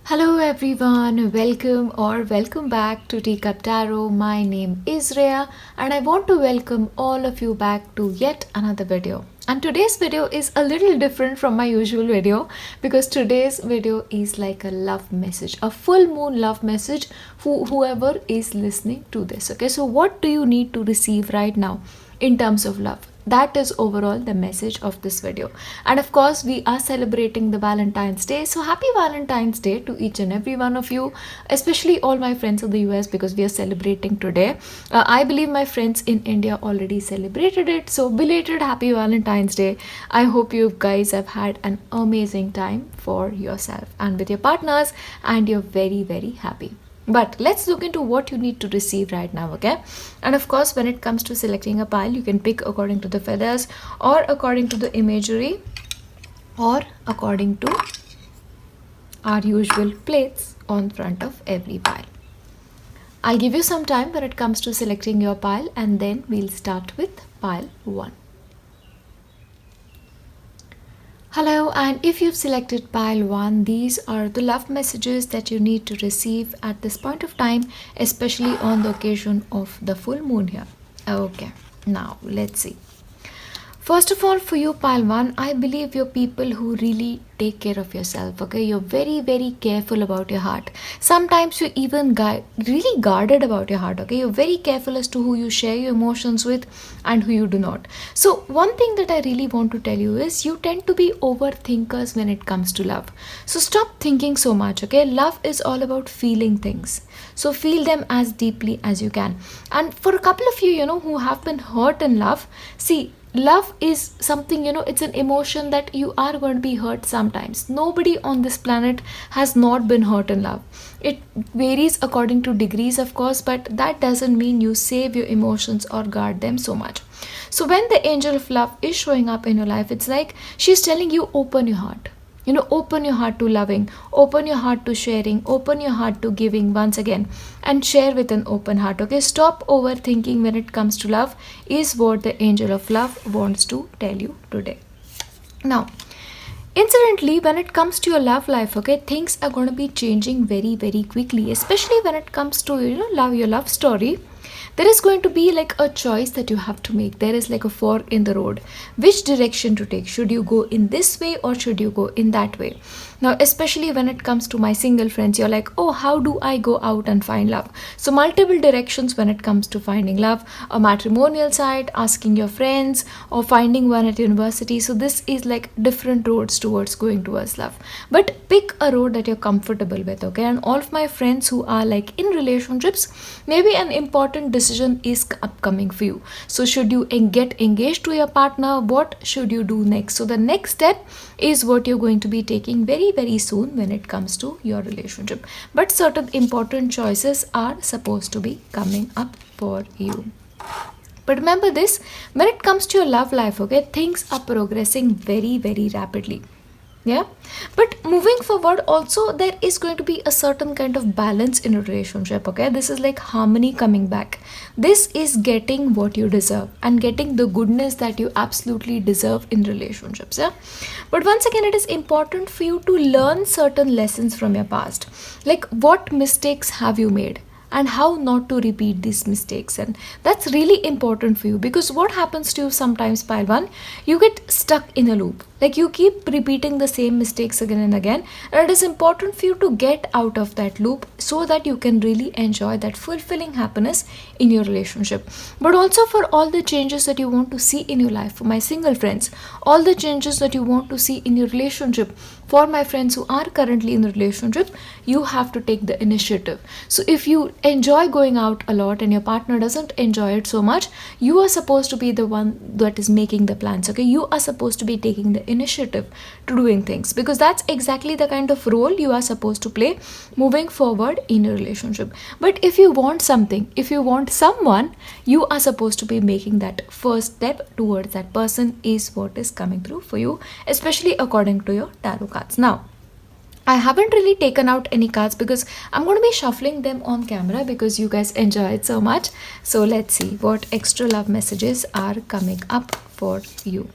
Hello everyone, welcome back to Teacup Tarot. My name is Reya and I want to welcome all of you back to yet another video. And today's video is a little different from my usual video because today's video is like a love message, a full moon love message for whoever is listening to this. Okay, so what do you need to receive right now in terms of love? That is overall the message of this video. And of course, we are celebrating the Valentine's Day. So happy Valentine's Day to each and every one of you, especially all my friends in the US because we are celebrating today. I believe my friends in India already celebrated it. So belated happy Valentine's Day. I hope you guys have had an amazing time for yourself and with your partners and you're very, very happy. But let's look into what you need to receive right now, okay? And of course, when it comes to selecting a pile, you can pick according to the feathers or according to the imagery or according to our usual plates on front of every pile. I'll give you some time when it comes to selecting your pile and then we'll start with pile 1. Hello, and if you've selected pile 1, these are the love messages that you need to receive at this point of time, especially on the occasion of the full moon here. Okay, now let's see. First of all, for you pile 1, I believe you're people who really take care of yourself, okay? You're very, very careful about your heart. Sometimes you're even really guarded about your heart, okay? You're very careful as to who you share your emotions with and who you do not. So one thing that I really want to tell you is you tend to be overthinkers when it comes to love. So stop thinking so much, okay? Love is all about feeling things. So feel them as deeply as you can. And for a couple of you, who have been hurt in love, see, love is something, it's an emotion that you are going to be hurt sometimes. Nobody on this planet has not been hurt in love. It varies according to degrees, of course, but that doesn't mean you save your emotions or guard them so much. So when the angel of love is showing up in your life, it's like she's telling you, open your heart. Open your heart to loving, open your heart to sharing, open your heart to giving once again, and share with an open heart, okay? Stop overthinking when it comes to love is what the angel of love wants to tell you today. Now, incidentally, when it comes to your love life, okay, things are going to be changing very, very quickly, especially when it comes to, your love story. There is going to be like a choice that you have to make. There is like a fork in the road. Which direction to take? Should you go in this way or should you go in that way? Now, especially when it comes to my single friends, you're like, oh, how do I go out and find love? So multiple directions when it comes to finding love, a matrimonial site, asking your friends, or finding one at university. So this is like different roads towards going towards love. But pick a road that you're comfortable with, okay? And all of my friends who are like in relationships, maybe an important decision is upcoming for you. So should you get engaged to your partner? What should you do next? So the next step is what you're going to be taking very, very soon when it comes to your relationship. But certain important choices are supposed to be coming up for you. But remember this, when it comes to your love life, okay, things are progressing very, very rapidly. Yeah, but moving forward also there is going to be a certain kind of balance in a relationship, okay? This is like harmony coming back. This is getting what you deserve and getting the goodness that you absolutely deserve in relationships, yeah? But once again, it is important for you to learn certain lessons from your past. Like, what mistakes have you made and how not to repeat these mistakes, and that's really important for you because what happens to you sometimes, pile 1, you get stuck in a loop. Like you keep repeating the same mistakes again and again, and it is important for you to get out of that loop so that you can really enjoy that fulfilling happiness in your relationship. But also for all the changes that you want to see in your life, for my single friends, all the changes that you want to see in your relationship, for my friends who are currently in the relationship, you have to take the initiative. So if you enjoy going out a lot and your partner doesn't enjoy it so much, you are supposed to be the one that is making the plans, okay? You are supposed to be taking the initiative to doing things because that's exactly the kind of role you are supposed to play moving forward in a relationship. But if you want something, if you want someone, you are supposed to be making that first step towards that person is what is coming through for you, especially according to your tarot cards. Now, I haven't really taken out any cards because I'm going to be shuffling them on camera because you guys enjoy it so much. So let's see what extra love messages are coming up for you.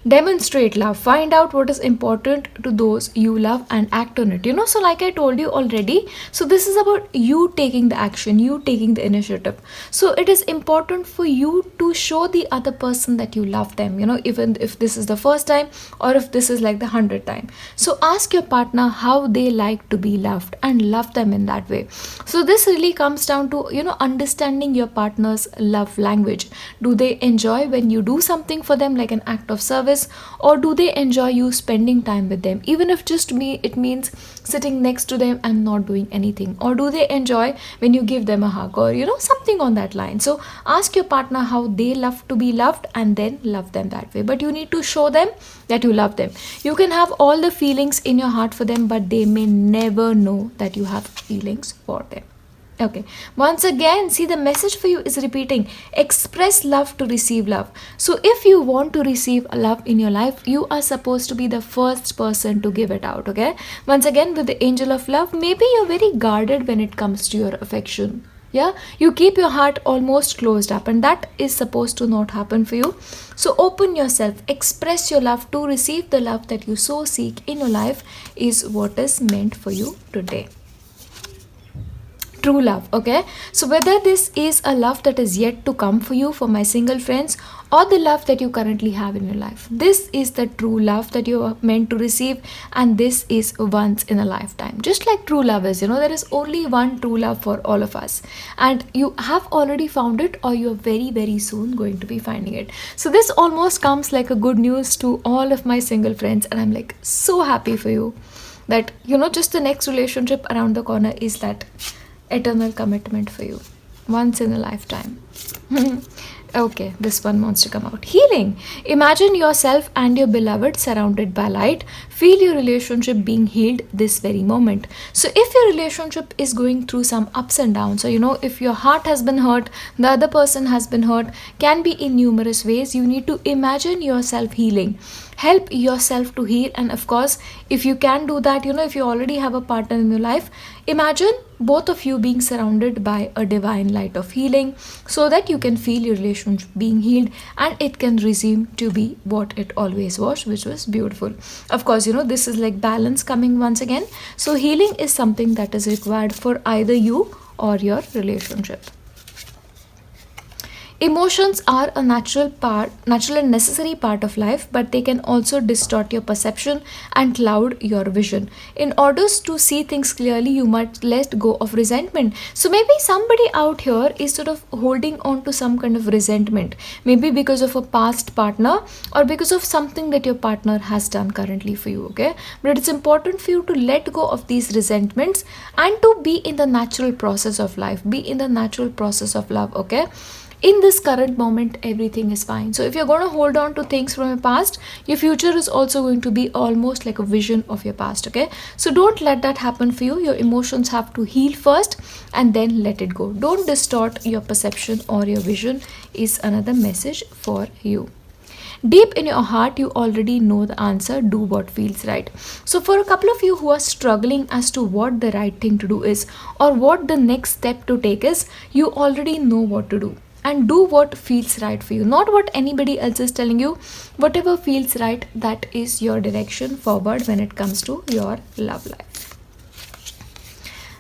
Demonstrate love. Find out what is important to those you love and act on it. So like I told you already, so this is about you taking the action, you taking the initiative. So it is important for you to show the other person that you love them, even if this is the first time or if this is like the 100th time. So ask your partner how they like to be loved and love them in that way. So this really comes down to understanding your partner's love language. Do they enjoy when you do something for them like an act of service, or do they enjoy you spending time with them, even if just it means sitting next to them and not doing anything? Or do they enjoy when you give them a hug, or something on that line? So ask your partner how they love to be loved and then love them that way. But you need to show them that you love them. You can have all the feelings in your heart for them, but they may never know that you have feelings for them. Okay, once again, see, the message for you is repeating: express love to receive love. So if you want to receive love in your life, you are supposed to be the first person to give it out. Okay, once again, with the angel of love, maybe you're very guarded when it comes to your affection. Yeah, you keep your heart almost closed up, and that is supposed to not happen for you. So open yourself, express your love to receive the love that you so seek in your life, is what is meant for you today. True love. Okay, so whether this is a love that is yet to come for you, for my single friends, or the love that you currently have in your life, this is the true love that you are meant to receive, and this is once in a lifetime. Just like true love is, there is only one true love for all of us, and you have already found it, or you are very very soon going to be finding it. So this almost comes like a good news to all of my single friends, and I'm like so happy for you that just the next relationship around the corner is that eternal commitment for you, once in a lifetime. Okay, this one wants to come out. Healing. Imagine yourself and your beloved surrounded by light. Feel your relationship being healed this very moment. So if your relationship is going through some ups and downs, or if your heart has been hurt, the other person has been hurt, can be in numerous ways, you need to imagine yourself healing. Help yourself to heal. And of course, if you can do that, if you already have a partner in your life, imagine both of you being surrounded by a divine light of healing, so that you can feel your relationship being healed and it can resume to be what it always was, which was beautiful. Of course, this is like balance coming once again. So healing is something that is required for either you or your relationship. Emotions are a natural and necessary part of life, but they can also distort your perception and cloud your vision. In order to see things clearly, you must let go of resentment. So maybe somebody out here is sort of holding on to some kind of resentment, maybe because of a past partner or because of something that your partner has done currently for you. Okay, but it's important for you to let go of these resentments and to be in the natural process of life, be in the natural process of love. Okay, in this current moment, everything is fine. So if you're going to hold on to things from your past, your future is also going to be almost like a vision of your past. Okay, so don't let that happen for you. Your emotions have to heal first and then let it go. Don't distort your perception or your vision, is another message for you. Deep in your heart, you already know the answer. Do what feels right. So for a couple of you who are struggling as to what the right thing to do is, or what the next step to take is, you already know what to do. And do what feels right for you, not what anybody else is telling you. Whatever feels right, that is your direction forward when it comes to your love life.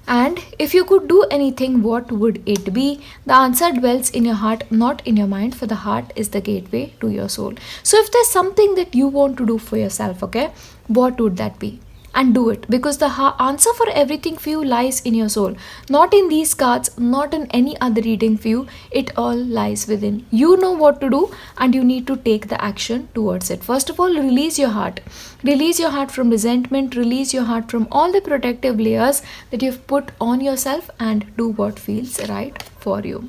And if you could do anything, what would it be? The answer dwells in your heart, not in your mind, for the heart is the gateway to your soul. So if there's something that you want to do for yourself, okay, what would that be? And do it, because the answer for everything for you lies in your soul, not in these cards, not in any other reading for you. It all lies within. You know what to do, and you need to take the action towards it. First of all, release your heart. Release your heart from resentment, release your heart from all the protective layers that you've put on yourself, and do what feels right for you.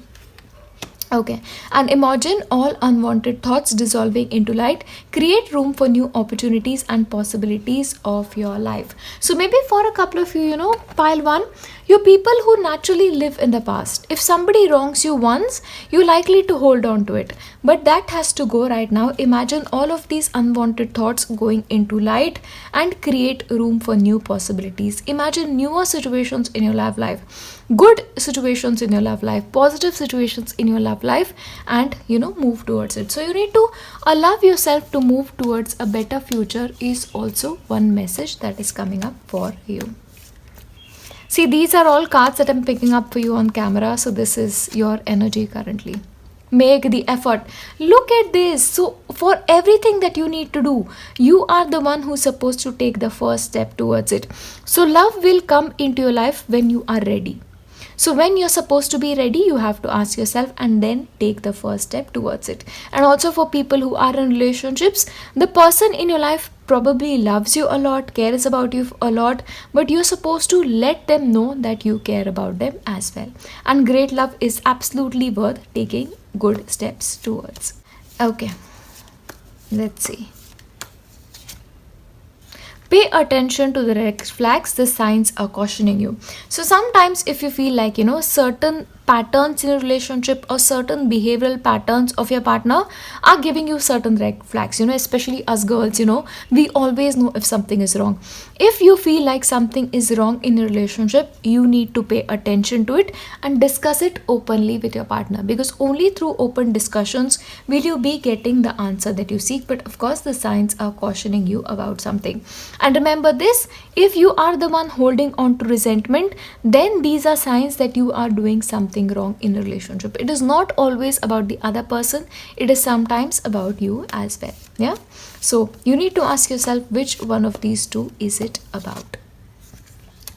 Okay, and imagine all unwanted thoughts dissolving into light. Create room for new opportunities and possibilities of your life. So maybe for a couple of you, pile one, you're people who naturally live in the past. If somebody wrongs you once, you're likely to hold on to it. But that has to go right now. Imagine all of these unwanted thoughts going into light and create room for new possibilities. Imagine newer situations in your love life. Good situations in your love life, positive situations in your love love life and move towards it. So you need to allow yourself to move towards a better future is also one message that is coming up for you. See, these are all cards that I'm picking up for you on camera. So this is your energy currently. Make the effort. Look at this. So for everything that you need to do, you are the one who's supposed to take the first step towards it. So love will come into your life when you are ready. So when you're supposed to be ready, you have to ask yourself and then take the first step towards it. And also for people who are in relationships, the person in your life probably loves you a lot, cares about you a lot, but you're supposed to let them know that you care about them as well. And great love is absolutely worth taking good steps towards. Okay, let's see. Pay attention to the red flags, the signs are cautioning you. So sometimes if you feel like, certain patterns in a relationship or certain behavioral patterns of your partner are giving you certain red flags, especially us girls, we always know if something is wrong. If you feel like something is wrong in a relationship, you need to pay attention to it and discuss it openly with your partner, because only through open discussions will you be getting the answer that you seek. But of course, the signs are cautioning you about something. And remember this, if you are the one holding on to resentment, then these are signs that you are doing something wrong in a relationship. It is not always about the other person, it is sometimes about you as well. Yeah, so you need to ask yourself which one of these two is it about,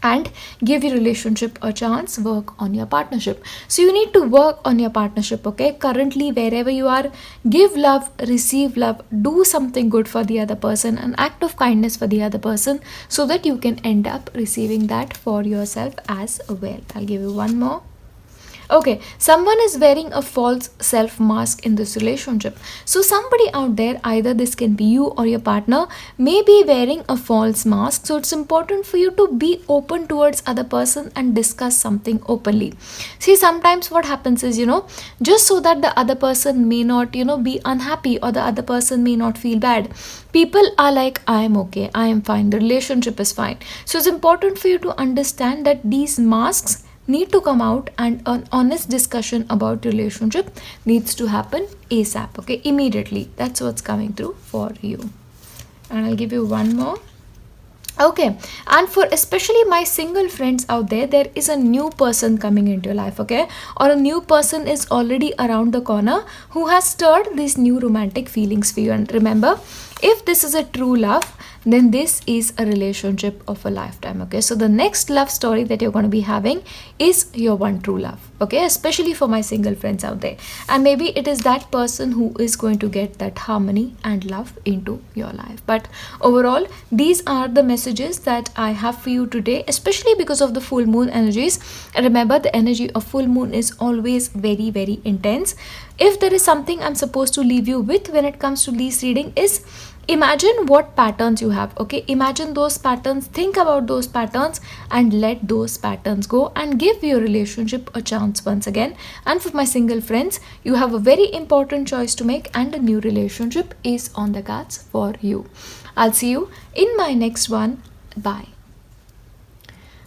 and give your relationship a chance. Work on your partnership. So you need to work on your partnership. Okay, currently wherever you are, give love, receive love, do something good for the other person, an act of kindness for the other person, so that you can end up receiving that for yourself as well. I'll give you one more. Okay, someone is wearing a false self mask in this relationship. So somebody out there, either this can be you or your partner, may be wearing a false mask. So it's important for you to be open towards other person and discuss something openly. See, sometimes what happens is, just so that the other person may not, be unhappy, or the other person may not feel bad, people are like, I am okay, I am fine, the relationship is fine. So it's important for you to understand that these masks need to come out, and an honest discussion about relationship needs to happen ASAP. Okay, immediately. That's what's coming through for you. And I'll give you one more. Okay, and for especially my single friends out there, there is a new person coming into your life, okay, or a new person is already around the corner who has stirred these new romantic feelings for you. And remember, if this is a true love, then this is a relationship of a lifetime. Okay, so the next love story that you're going to be having is your one true love. Okay, especially for my single friends out there, and maybe it is that person who is going to get that harmony and love into your life. But overall, these are the messages that I have for you today, especially because of the full moon energies. And remember, the energy of full moon is always very, very intense. If there is something I'm supposed to leave you with when it comes to these reading, is imagine what patterns you have. Okay, imagine those patterns, think about those patterns, and let those patterns go, and give your relationship a chance once again. And for my single friends, you have a very important choice to make, and a new relationship is on the cards for you. I'll see you in my next one. Bye.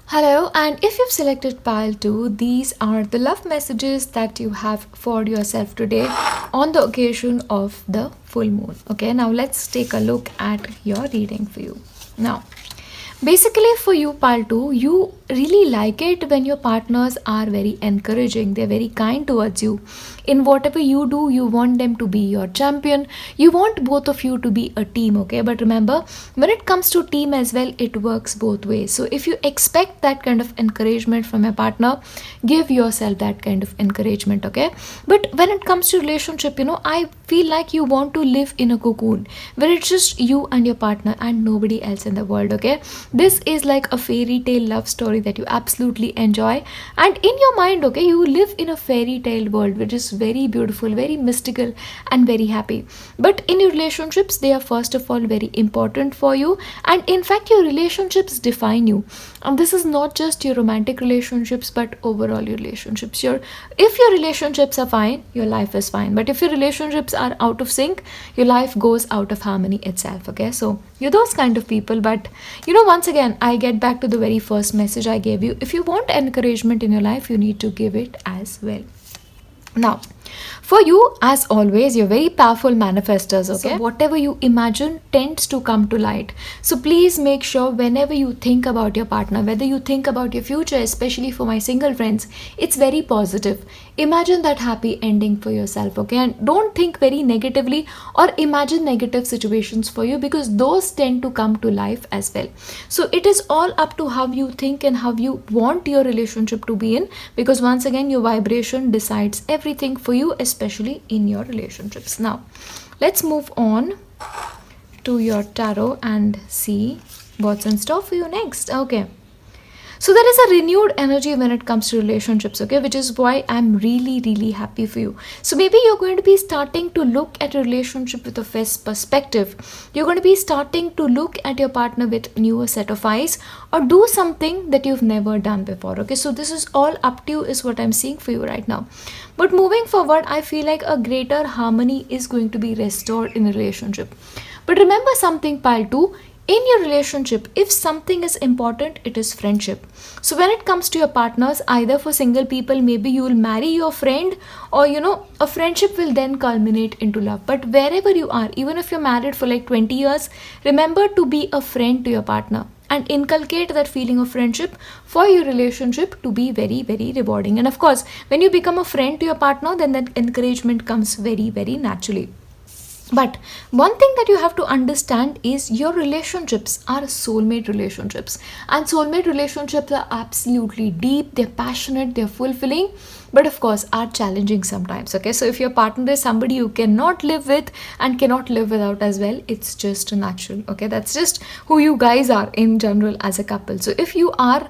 Hello, and if you've selected pile 2, these are the love messages that you have for yourself today on the occasion of the full moon. Okay, now let's take a look at your reading for you. Now, basically for you, pile 2, you really like it when your partners are very encouraging. They're very kind towards you. In whatever you do, you want them to be your champion. You want both of you to be a team, okay? But remember, when it comes to team as well, it works both ways. So if you expect that kind of encouragement from your partner, give yourself that kind of encouragement, okay? But when it comes to relationship, I feel like you want to live in a cocoon where it's just you and your partner and nobody else in the world, okay? This is like a fairy tale love story that you absolutely enjoy, and in your mind, okay, you live in a fairy tale world which is very beautiful, very mystical, and very happy. But in your relationships, they are first of all very important for you, and in fact your relationships define you. And this is not just your romantic relationships, but overall your relationships. If your relationships are fine, your life is fine. But if your relationships are out of sync, your life goes out of harmony itself. Okay, so you're those kind of people. But once again, I get back to the very first message I gave you. If you want encouragement in your life, you need to give it as well. Now, For you, as always, you're very powerful manifestors, okay? So whatever you imagine tends to come to light. So please make sure whenever you think about your partner, whether you think about your future, especially for my single friends, it's very positive. Imagine that happy ending for yourself, okay? And don't think very negatively or imagine negative situations for you, because those tend to come to life as well. So it is all up to how you think and how you want your relationship to be in, because once again, your vibration decides everything for you, especially in your relationships. Now, let's move on to your tarot and see what's in store for you next. Okay. So there is a renewed energy when it comes to relationships, okay, which is why I'm really happy for you. So maybe you're going to be starting to look at a relationship with a fresh perspective. You're going to be starting to look at your partner with newer set of eyes, or do something that you've never done before, okay. So this is all up to you, is what I'm seeing for you right now. But moving forward, I feel like a greater harmony is going to be restored in a relationship. But remember something, pile 2. In your relationship, if something is important, it is friendship. So when it comes to your partners, either for single people, maybe you will marry your friend, or a friendship will then culminate into love. But wherever you are, even if you're married for like 20 years, remember to be a friend to your partner and inculcate that feeling of friendship for your relationship to be very rewarding. And of course, when you become a friend to your partner, then that encouragement comes very naturally. But one thing that you have to understand is your relationships are soulmate relationships, and soulmate relationships are absolutely deep, they're passionate, they're fulfilling, but of course are challenging sometimes, okay. So if your partner is somebody you cannot live with and cannot live without as well, it's just natural, okay. That's just who you guys are in general as a couple. So if you are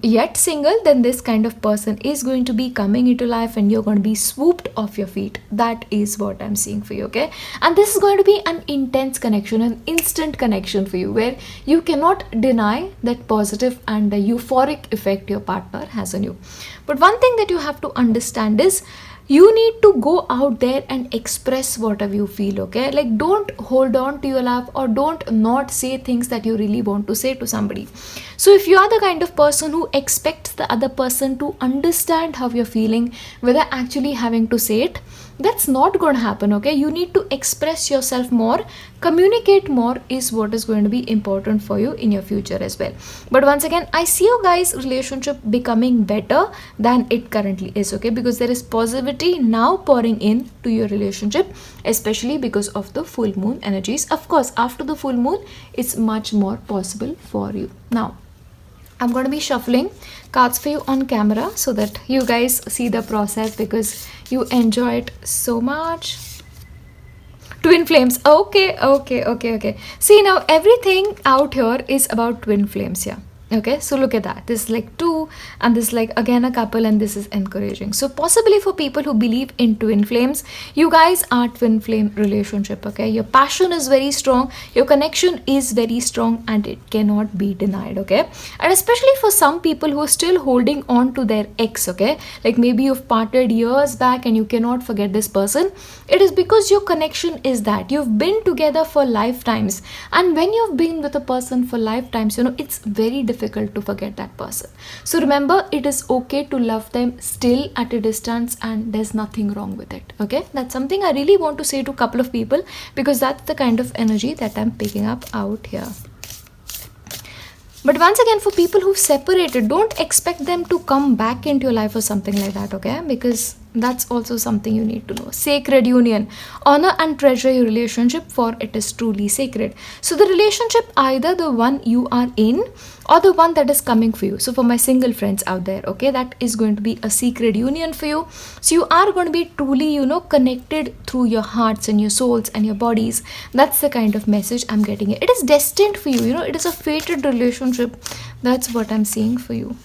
yet single, then this kind of person is going to be coming into life and you're going to be swooped off your feet. That is what I'm seeing for you, okay. And this is going to be an intense connection, an instant connection for you, where you cannot deny that positive and the euphoric effect your partner has on you. But one thing that you have to understand is you need to go out there and express whatever you feel, okay. Like, don't hold on to your love, or don't not say things that you really want to say to somebody. So if you are the kind of person who expects the other person to understand how you're feeling without actually having to say it, that's not going to happen, okay. You need to express yourself more, communicate more is what is going to be important for you in your future as well. But once again, I see you guys' relationship becoming better than it currently is, okay, because there is positivity now pouring in to your relationship, especially because of the full moon energies. Of course, after the full moon, it's much more possible for you. Now, I'm going to be shuffling cards for you on camera so that you guys see the process, because you enjoy it so much. Twin flames. Okay. See, now everything out here is about twin flames here. Okay, so look at that. This is like 2, and this is like again a couple, and this is encouraging. So possibly for people who believe in twin flames, you guys are twin flame relationship, okay. Your passion is very strong, your connection is very strong, and it cannot be denied, okay. And especially for some people who are still holding on to their ex, okay, like maybe you've parted years back and you cannot forget this person, it is because your connection is that you've been together for lifetimes. And when you've been with a person for lifetimes, it's very difficult to forget that person. So remember, it is okay to love them still at a distance, and there's nothing wrong with it, okay. That's something I really want to say to a couple of people, because that's the kind of energy that I'm picking up out here. But once again, for people who've separated, don't expect them to come back into your life or something like that, okay? Because that's also something you need to know. Sacred union. Honor and treasure your relationship, for it is truly sacred. So the relationship, either the one you are in or the one that is coming for you. So for my single friends out there, okay, that is going to be a secret union for you. So you are going to be truly, connected through your hearts and your souls and your bodies. That's the kind of message I'm getting. It is destined for you, it is a fated relationship. That's what I'm seeing for you.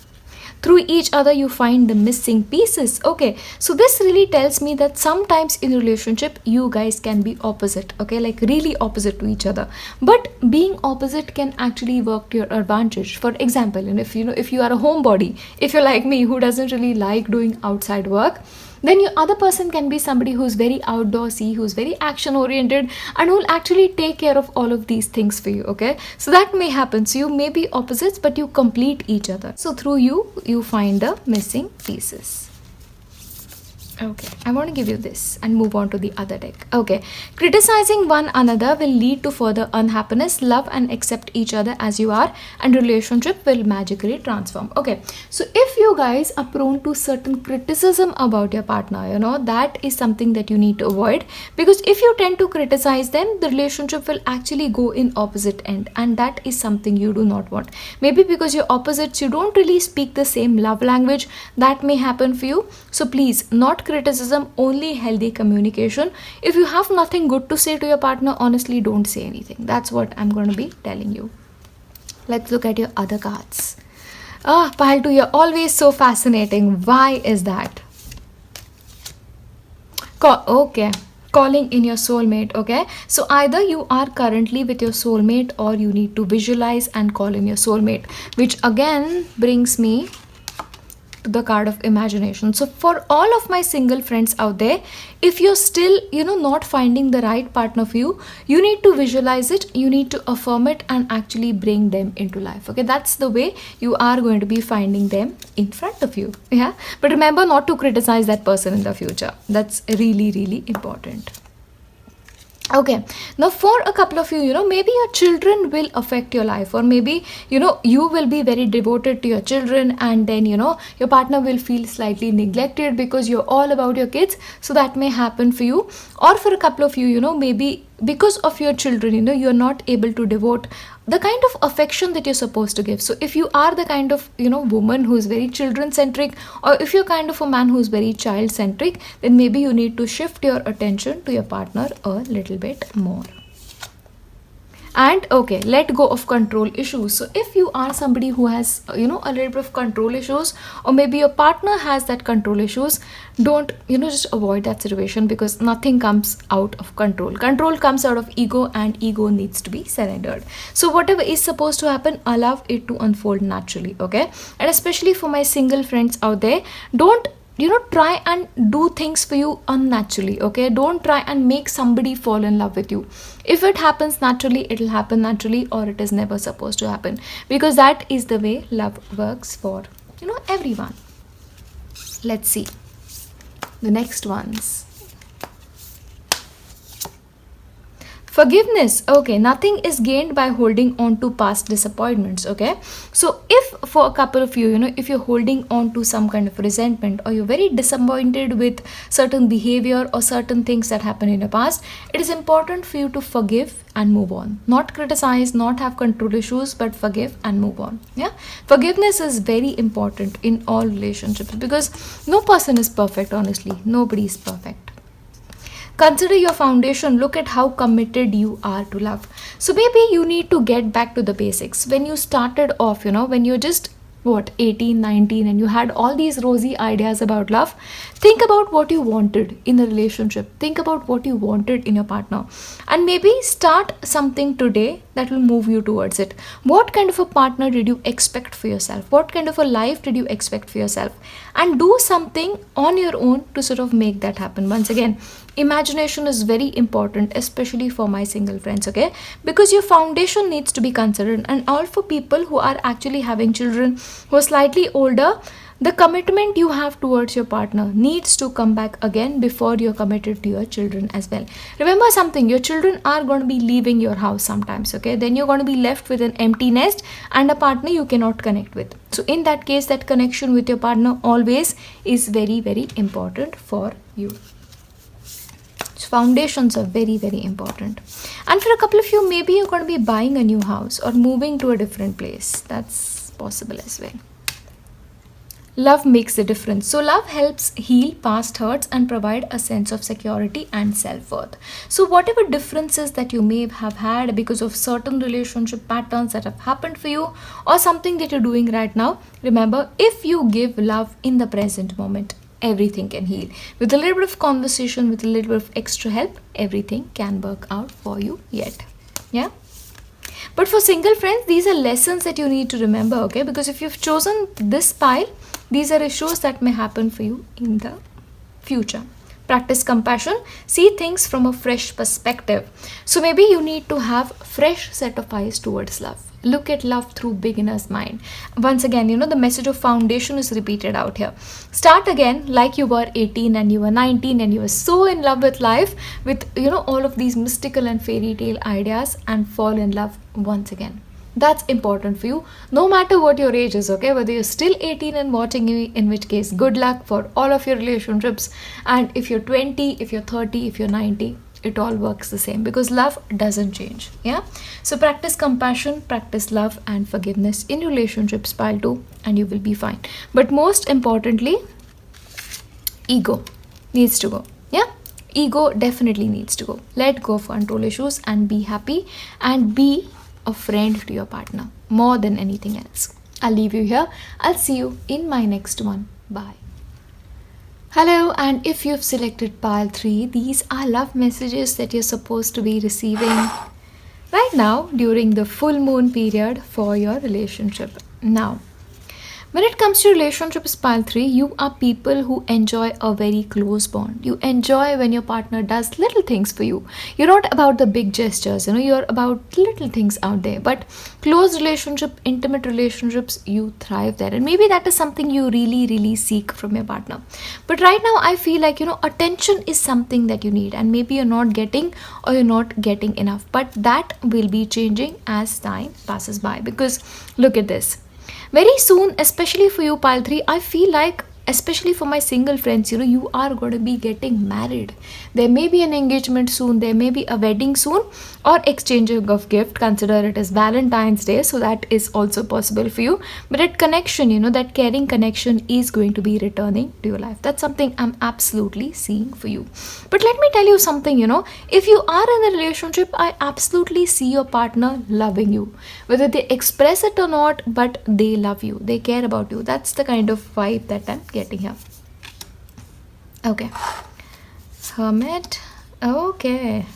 Through each other you find the missing pieces. Okay, so this really tells me that sometimes in a relationship you guys can be opposite, okay, like really opposite to each other, but being opposite can actually work to your advantage. For example, and if you are a homebody, if you're like me who doesn't really like doing outside work, then your other person can be somebody who's very outdoorsy, who's very action oriented, and who'll actually take care of all of these things for you, okay. So that may happen. So you may be opposites, but you complete each other. So through you find the missing pieces. Okay, I want to give you this and move on to the other deck. Okay, criticizing one another will lead to further unhappiness. Love and accept each other as you are, and relationship will magically transform. Okay, so if you guys are prone to certain criticism about your partner, that is something that you need to avoid, because if you tend to criticize them, the relationship will actually go in opposite end, and that is something you do not want. Maybe because you're opposites, you don't really speak the same love language. That may happen for you. So please, not criticism, only healthy communication. If you have nothing good to say to your partner, honestly, don't say anything. That's what I'm going to be telling you. Let's look at your other cards. Pile 2, you're always so fascinating. Why is that? Okay, calling in your soulmate. Okay, so either you are currently with your soulmate, or you need to visualize and call in your soulmate, which again brings me the card of imagination. So for all of my single friends out there, if you're still not finding the right partner for you, you need to visualize it, you need to affirm it, and actually bring them into life. Okay, that's the way you are going to be finding them in front of you. Yeah, but remember not to criticize that person in the future. That's really, really important. Okay, now for a couple of you, maybe your children will affect your life, or maybe you will be very devoted to your children, and then your partner will feel slightly neglected because you're all about your kids. So that may happen for you. Or for a couple of you, maybe because of your children, you're not able to devote the kind of affection that you're supposed to give. So if you are the kind of woman who's very children centric, or if you're kind of a man who's very child centric, then maybe you need to shift your attention to your partner a little bit more. And okay, let go of control issues. So if you are somebody who has a little bit of control issues, or maybe your partner has that control issues, don't just avoid that situation, because nothing comes out of control comes out of ego, and ego needs to be surrendered. So whatever is supposed to happen, allow it to unfold naturally. Okay, and especially for my single friends out there, don't try and do things for you unnaturally. Okay, don't try and make somebody fall in love with you. If it happens naturally, it'll happen naturally, or it is never supposed to happen, because that is the way love works for everyone. Let's see the next ones. Forgiveness. Okay, nothing is gained by holding on to past disappointments. Okay, so if for a couple of you, if you're holding on to some kind of resentment, or you're very disappointed with certain behavior or certain things that happened in the past, it is important for you to forgive and move on. Not criticize, not have control issues, but forgive and move on. Yeah, forgiveness is very important in all relationships, because no person is perfect. Honestly, nobody is perfect. Consider your foundation. Look at how committed you are to love. So maybe you need to get back to the basics. When you started off, when you're just 18, 19, and you had all these rosy ideas about love, think about what you wanted in a relationship. Think about what you wanted in your partner, and maybe start something today that will move you towards it. What kind of a partner did you expect for yourself? What kind of a life did you expect for yourself? And do something on your own to sort of make that happen. Once again, imagination is very important, especially for my single friends. Okay, because your foundation needs to be considered. And all for people who are actually having children who are slightly older, the commitment you have towards your partner needs to come back again before you're committed to your children as well. Remember something, your children are going to be leaving your house sometimes. Okay, then you're going to be left with an empty nest and a partner you cannot connect with. So in that case, that connection with your partner always is very, very important for you. Foundations are very, very important. And for a couple of you, maybe you're going to be buying a new house or moving to a different place. That's possible as well. Love makes a difference. So love helps heal past hurts and provide a sense of security and self-worth. So whatever differences that you may have had because of certain relationship patterns that have happened for you, or something that you're doing right now, remember, if you give love in the present moment, everything can heal. With a little bit of conversation, with a little bit of extra help, everything can work out for you yet. Yeah. But for single friends, these are lessons that you need to remember. Okay, because if you've chosen this pile, these are issues that may happen for you in the future. Practice compassion, see things from a fresh perspective. So maybe you need to have fresh set of eyes towards love. Look at love through beginner's mind. Once again, the message of foundation is repeated out here. Start again like you were 18 and you were 19 and you were so in love with life, with all of these mystical and fairy tale ideas, and fall in love once again. That's important for you, no matter what your age is, okay? Whether you're still 18 and watching me, in which case, good luck for all of your relationships. And if you're 20, if you're 30, if you're 90, it all works the same, because love doesn't change. Yeah. So practice compassion, practice love and forgiveness in relationships, pile 2, and you will be fine. But most importantly, ego needs to go. Yeah. Ego definitely needs to go. Let go of control issues and be happy, and be a friend to your partner more than anything else. I'll leave you here. I'll see you in my next one. Bye. Hello, and if you've selected pile 3, these are love messages that you're supposed to be receiving right now during the full moon period for your relationship. Now, when it comes to relationships, pile 3, you are people who enjoy a very close bond. You enjoy when your partner does little things for you. You're not about the big gestures, you're about little things out there. But close relationship, intimate relationships, you thrive there. And maybe that is something you really, really seek from your partner. But right now, I feel like, attention is something that you need. And maybe you're not getting, or you're not getting enough. But that will be changing as time passes by. Because look at this. Very soon, especially for you, pile 3, I feel like, especially for my single friends, you are going to be getting married. There may be an engagement soon, there may be a wedding soon, or exchanging of gift. Consider it as Valentine's Day, so that is also possible for you. But that connection, that caring connection is going to be returning to your life. That's something I'm absolutely seeing for you. But let me tell you something, if you are in a relationship, I absolutely see your partner loving you. Whether they express it or not, but they love you. They care about you. That's the kind of vibe that I'm getting here. Okay. Hermit. Okay.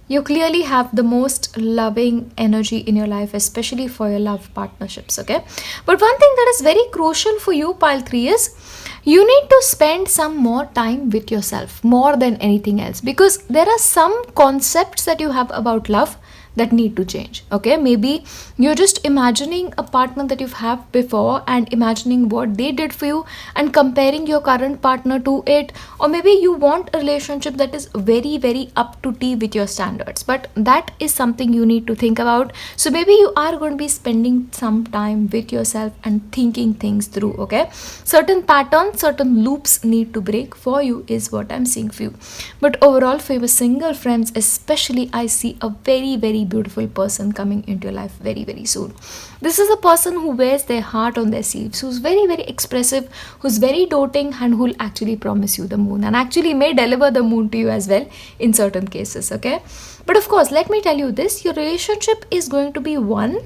You clearly have the most loving energy in your life, especially for your love partnerships, okay? But one thing that is very crucial for you, pile 3, is you need to spend some more time with yourself, more than anything else, because there are some concepts that you have about love that need to change. Okay, maybe you're just imagining a partner that you've had before and imagining what they did for you and comparing your current partner to it, or maybe you want a relationship that is very, very up to T with your standards, but that is something you need to think about. So maybe you are going to be spending some time with yourself and thinking things through. Okay, certain patterns, certain loops need to break for you is what I'm seeing for you. But overall, for your single friends especially, I see a very, very beautiful person coming into your life very, very soon. This is a person who wears their heart on their sleeves, who's very, very expressive, who's very doting, and who'll actually promise you the moon, and actually may deliver the moon to you as well in certain cases. Okay, but of course, let me tell you this, your relationship is going to be one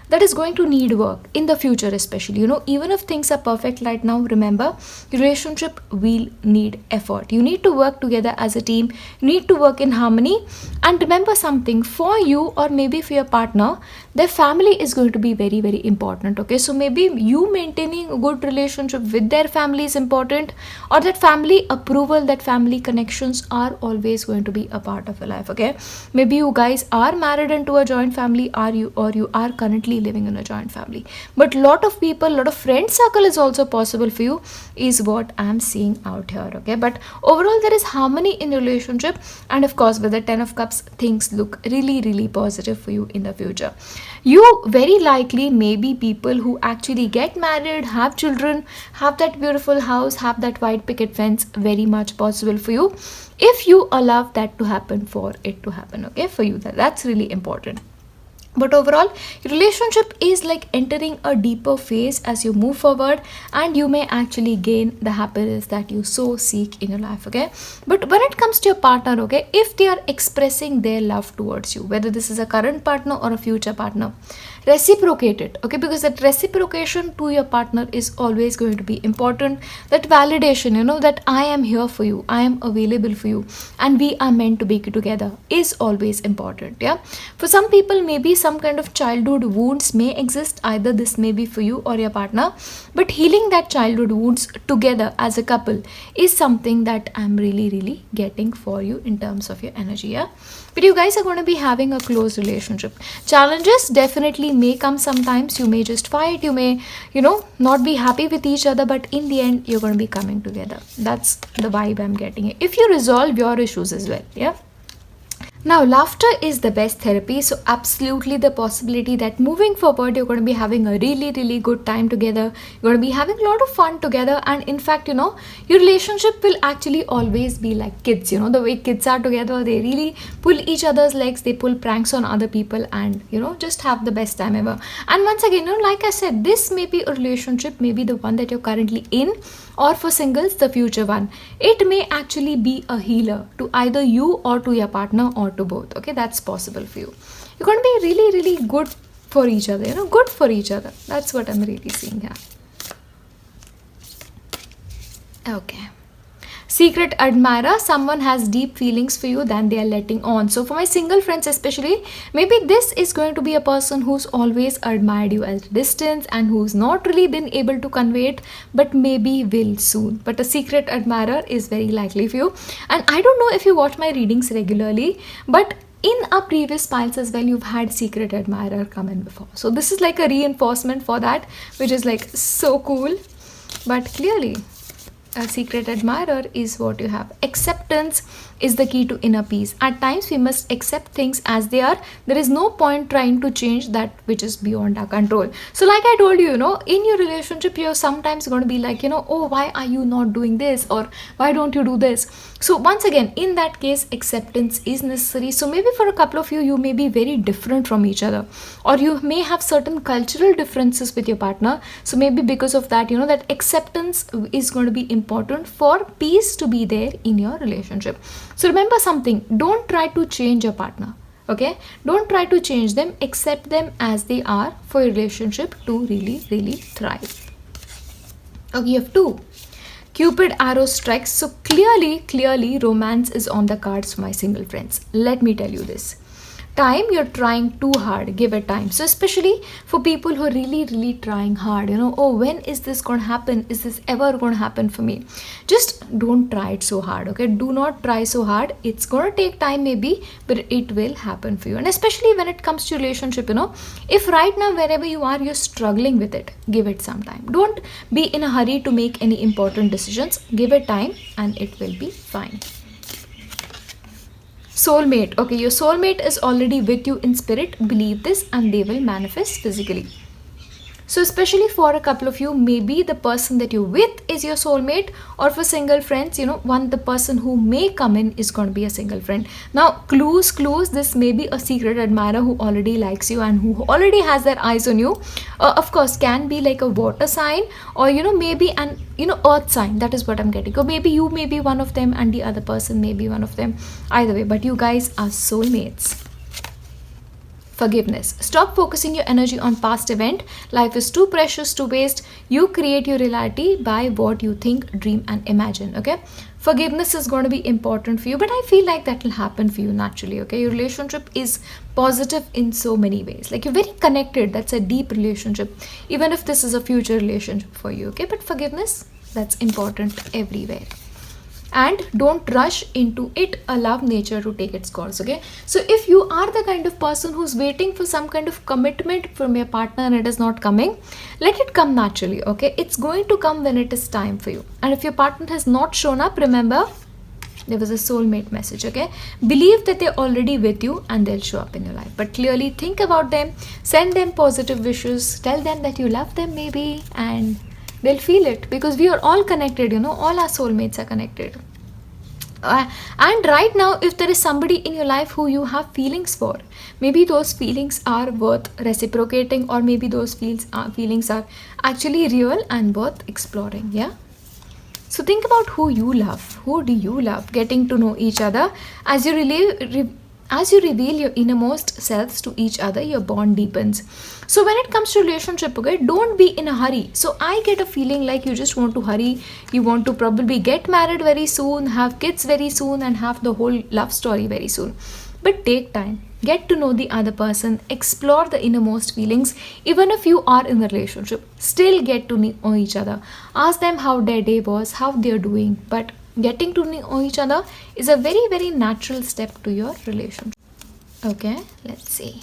that is going to need work in the future, especially. Even if things are perfect right now, remember, relationship will need effort. You need to work together as a team. You need to work in harmony. And remember something, for you or maybe for your partner, their family is going to be very, very important. Okay, so maybe you maintaining a good relationship with their family is important, or that family approval, that family connections are always going to be a part of your life. Okay, maybe you guys are married into a joint family, or you are currently living in a joint family, but lot of people, lot of friend circle is also possible for you, is what I'm seeing out here. Okay, but overall there is harmony in relationship, and of course with the 10 of cups, things look really, really positive for you in the future. You very likely may be people who actually get married, have children, have that beautiful house, have that white picket fence, very much possible for you if you allow that to happen, for it to happen. Okay, for you, that's really important. But overall, relationship is like entering a deeper phase as you move forward, and you may actually gain the happiness that you so seek in your life. Okay, but when it comes to your partner, okay, if they are expressing their love towards you, whether this is a current partner or a future partner, reciprocate it, okay? Because that reciprocation to your partner is always going to be important. That validation, that I am here for you, I am available for you, and we are meant to be together is always important. Yeah, for some people maybe some kind of childhood wounds may exist, either this may be for you or your partner, but healing that childhood wounds together as a couple is something that I'm really getting for you in terms of your energy. Yeah, but you guys are going to be having a close relationship. Challenges definitely may come sometimes. You may just fight, you may not be happy with each other, but in the end you're going to be coming together. That's the vibe I'm getting if you resolve your issues as well. Yeah, now, laughter is the best therapy, so absolutely the possibility that moving forward you're going to be having a really good time together. You're going to be having a lot of fun together, and in fact, your relationship will actually always be like kids. The way kids are together, they really pull each other's legs, they pull pranks on other people, and just have the best time ever. And once again, like I said, this may be a relationship, maybe the one that you're currently in, or for singles, the future one. It may actually be a healer to either you or to your partner or to both. Okay, that's possible for you. You're going to be really good for each other, good for each other. That's what I'm really seeing here. Okay. Secret admirer, someone has deep feelings for you than they are letting on. So for my single friends especially, maybe this is going to be a person who's always admired you at a distance and who's not really been able to convey it, but maybe will soon. But a secret admirer is very likely for you. And I don't know if you watch my readings regularly, but in our previous piles as well, you've had secret admirer come in before. So this is like a reinforcement for that, which is like so cool. But clearly, a secret admirer is what you have. Acceptance is the key to inner peace. At times we must accept things as they are. There is no point trying to change that which is beyond our control. So like I told you, in your relationship you're sometimes going to be like, oh, why are you not doing this, or why don't you do this? So once again, in that case, acceptance is necessary. So maybe for a couple of you may be very different from each other, or you may have certain cultural differences with your partner. So maybe because of that, that acceptance is going to be important for peace to be there in your relationship. So remember something, don't try to change your partner. Okay, don't try to change them, accept them as they are for your relationship to really thrive. Okay, you have 2. Cupid arrow strikes. So clearly romance is on the cards for my single friends. Let me tell you this. Time, you're trying too hard, give it time. So especially for people who are really trying hard, oh, when is this going to happen? Is this ever going to happen for me? Just don't try it so hard, okay? Do not try so hard. It's going to take time maybe, but it will happen for you. And especially when it comes to relationship, if right now wherever you are, you're struggling with it, give it some time. Don't be in a hurry to make any important decisions. Give it time and it will be fine. Soulmate. Okay, your soulmate is already with you in spirit. Believe this and they will manifest physically. So especially for a couple of you, maybe the person that you're with is your soulmate, or for single friends, the person who may come in is going to be a single friend. Now, clues, this may be a secret admirer who already likes you and who already has their eyes on you. Of course, can be like a water sign, or maybe an earth sign. That is what I'm getting. Or maybe you may be one of them and the other person may be one of them. Either way, but you guys are soulmates. Forgiveness. Stop focusing your energy on past event. Life is too precious to waste. You create your reality by what you think, dream and imagine. Okay, forgiveness is going to be important for you, but I feel like that will happen for you naturally. Okay, your relationship is positive in so many ways. Like, you're very connected. That's a deep relationship, even if this is a future relationship for you. Okay, but forgiveness, that's important everywhere. And don't rush into it. Allow nature to take its course. Okay, so if you are the kind of person who's waiting for some kind of commitment from your partner and it is not coming, let it come naturally. Okay, it's going to come when it is time for you. And if your partner has not shown up, remember, there was a soulmate message. Okay, believe that they're already with you and they'll show up in your life. But clearly think about them, send them positive wishes, tell them that you love them maybe, and they'll feel it, because we are all connected. All our soulmates are connected. And right now, if there is somebody in your life who you have feelings for, maybe those feelings are worth reciprocating, or maybe those feelings are actually real and worth exploring. Yeah, so think about who you love. Who do you love? Getting to know each other as you As you reveal your innermost selves to each other, your bond deepens. So when it comes to relationship, okay, don't be in a hurry. So I get a feeling like you just want to hurry. You want to probably get married very soon, have kids very soon, and have the whole love story very soon. But take time. Get to know the other person, explore the innermost feelings. Even if you are in a relationship, still get to know each other. Ask them how their day was, how they're doing. But getting to know each other is a very, very natural step to your relationship. Okay, let's see.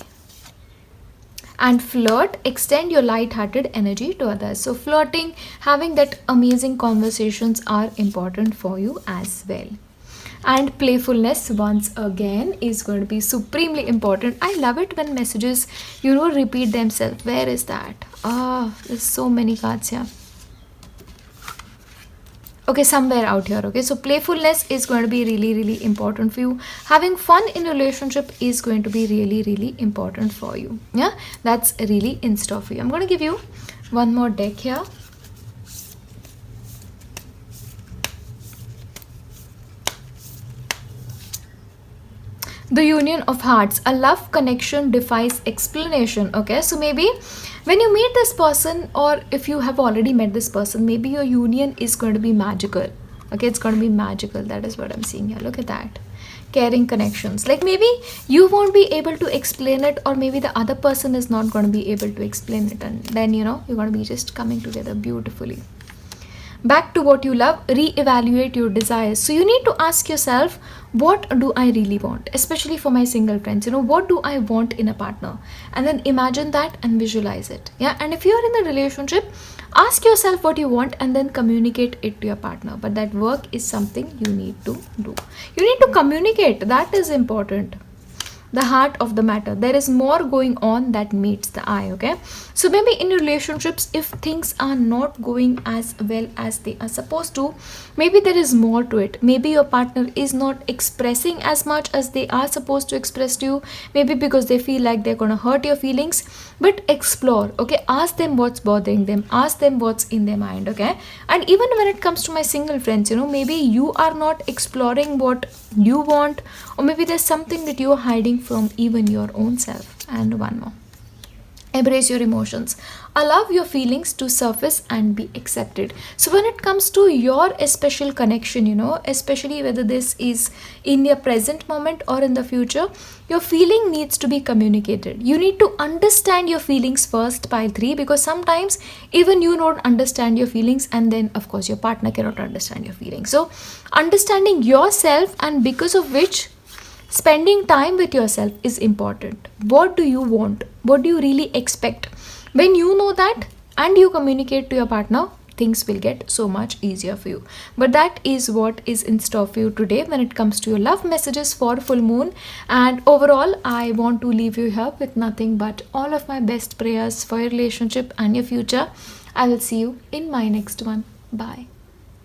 And flirt, extend your light-hearted energy to others. So flirting, having that amazing conversations are important for you as well. And playfulness once again is going to be supremely important. I love it when messages, repeat themselves. Where is that? There's so many cards here. Okay, somewhere out here. Okay, so playfulness is going to be really, really important for you. Having fun in relationship is going to be really, really important for you. Yeah, that's really in store for you. I'm going to give you one more deck here. The union of hearts, a love connection defies explanation. Okay, so maybe when you meet this person, or if you have already met this person, maybe your union is going to be magical. Okay, it's going to be magical. That is what I'm seeing here. Look at that. Caring connections. Like maybe you won't be able to explain it, or maybe the other person is not going to be able to explain it, and then you're going to be just coming together beautifully. Back to what you love, re-evaluate your desires. So you need to ask yourself, what do I really want? Especially for my single friends, what do I want in a partner? And then imagine that and visualize it. Yeah, and if you're in a relationship, ask yourself what you want and then communicate it to your partner. But that work is something you need to do. You need to communicate. That is important. The heart of the matter. There is more going on that meets the eye. Okay, so maybe in relationships, if things are not going as well as they are supposed to, maybe there is more to it. Maybe your partner is not expressing as much as they are supposed to express to you, maybe because they feel like they're going to hurt your feelings. But explore. Okay, ask them what's bothering them, ask them what's in their mind. Okay, and even when it comes to my single friends, maybe you are not exploring what you want, or maybe there's something that you're hiding from even your own self. And one more, embrace your emotions, allow your feelings to surface and be accepted. So when it comes to your special connection, especially whether this is in your present moment or in the future, your feeling needs to be communicated. You need to understand your feelings first, pile 3, because sometimes even you don't understand your feelings, and then of course your partner cannot understand your feelings. So understanding yourself, and because of which spending time with yourself is important. What do you want? What do you really expect? When you know that and you communicate to your partner, things will get so much easier for you. But that is what is in store for you today when it comes to your love messages for full moon. And overall, I want to leave you here with nothing but all of my best prayers for your relationship and your future. I will see you in my next one. Bye.